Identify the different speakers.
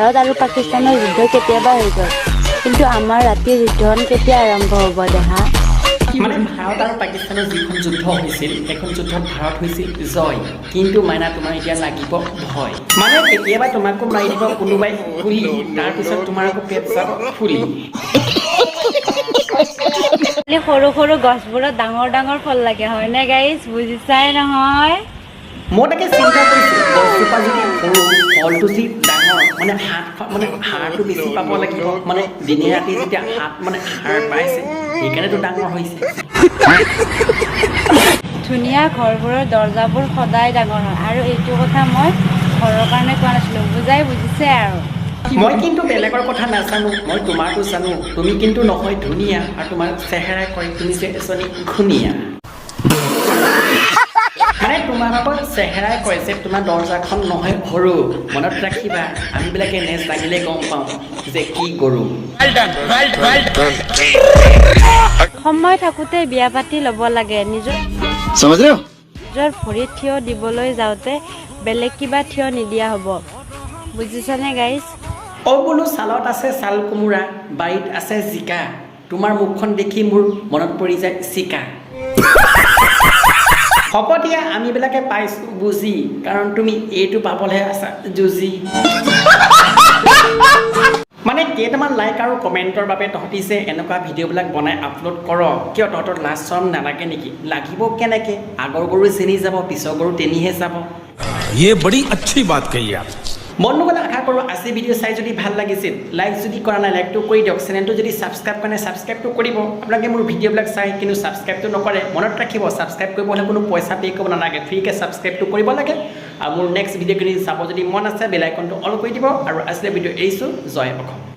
Speaker 1: ভাৰত আৰু পাকিস্তানৰ যুদ্ধ কেতিয়াবা হৈ গ'ল কিন্তু আমাৰ ৰাতিৰ যুদ্ধখন কেতিয়া আৰম্ভ হ'ব দেখা
Speaker 2: মানে ভাৰত আৰু পাকিস্তানৰ যিখন যুদ্ধ হৈছিল সেইখন যুদ্ধত ভাৰত হৈছিল জয় কিন্তু মাইনা তোমাৰ এতিয়া লাগিব ভয় মানে কেতিয়াবা তোমাকো মাৰি দিব কোনোবাই গুলি তাৰপিছত তোমাৰ আকৌ পেট যাব ফুলি
Speaker 1: সৰু সৰু গছবোৰত ডাঙৰ ডাঙৰ ফল লাগে হয়নে গাইজ বুজিছাই নহয়
Speaker 2: মই তাকে চিন্তা কৰিছোঁ গছজোপা যদি সৰু ফলটো যদি ডাঙৰ মানে হাড়টো বেছি পাব লাগিব মানে দিনে ৰাতি যেতিয়া হাড় পাইছে সেইকাৰণেতো ডাঙৰ হৈছে
Speaker 1: ধুনীয়া ঘৰবোৰৰ দৰ্জাবোৰ সদায় ডাঙৰ হয় আৰু এইটো কথা মই ঘৰৰ কাৰণে কোৱা নাছিলোঁ বুজিছে আৰু
Speaker 2: মই কিন্তু বেলেগৰ কথা নাজানো মই তোমাৰটো জানো তুমি কিন্তু নহয় ধুনীয়া আৰু তোমাৰ চেহেৰাই কয় তুমি যে এজনী ঘূণীয়া মানে তোমাৰ আকৌ চেহেৰাই কয় যে তোমাৰ দৰ্জাখন নহয় সৰু মনত ৰাখিবা আমিবিলাকে নেজ লাগিলে গম পাওঁ যে কি গৰু
Speaker 1: সময় থাকোঁতে বিয়া পাতি ল'ব লাগে নিজৰ ভৰিত থিয় দিবলৈ যাওঁতে বেলেগ কিবা থিয় নিদিয়া হ'ব বুজিছানে গাইজ
Speaker 2: অ বোলো ছালত আছে ছাল কোমোৰা বাৰীত আছে জিকা তোমাৰ মুখখন দেখি মোৰ মনত পৰি যায় চিকা হ'ব দিয়া আমিবিলাকে পাইছোঁ বুজি কাৰণ তুমি এইটো পাবলৈহে আছা যুঁজি মানে কেইটামান লাইক আৰু কমেণ্টৰ বাবে তহঁতি যে এনেকুৱা ভিডিঅ'বিলাক বনাই আপলোড কৰ কিয় তহঁতৰ লাজ চৰম নালাগে নেকি লাগিব কেনেকৈ আগৰ গৰু চেনি যাব পিছৰ গৰু তেনিহে যাব
Speaker 3: ये बड़ी अच्छी बात कही आप
Speaker 2: মন নগ'লে আশা কৰোঁ আজি ভিডিঅ' চাই যদি ভাল লাগিছিল লাইক যদি কৰা নাই লাইকটো কৰি দিয়ক চেনেলটো যদি ছাবস্ক্ৰাইব কৰা নাই ছাবস্ক্ৰাইবটো কৰিব আপোনালোকে মোৰ ভিডিঅ'বিলাক চাই কিন্তু ছাবস্ক্ৰাইবটো নকৰে মনত ৰাখিব ছাবস্ক্ৰাইব কৰিব হ'লে কোনো পইচা পে' কৰিব নালাগে ফ্ৰীকৈ ছাবস্ক্ৰাইবটো কৰিব লাগে আৰু মোৰ নেক্সট ভিডিঅ'খিনি চাব যদি মন আছে বেল আইকনটো অল কৰি দিব আৰু আজিলৈ ভিডিঅ' এৰিছোঁ জয় অসম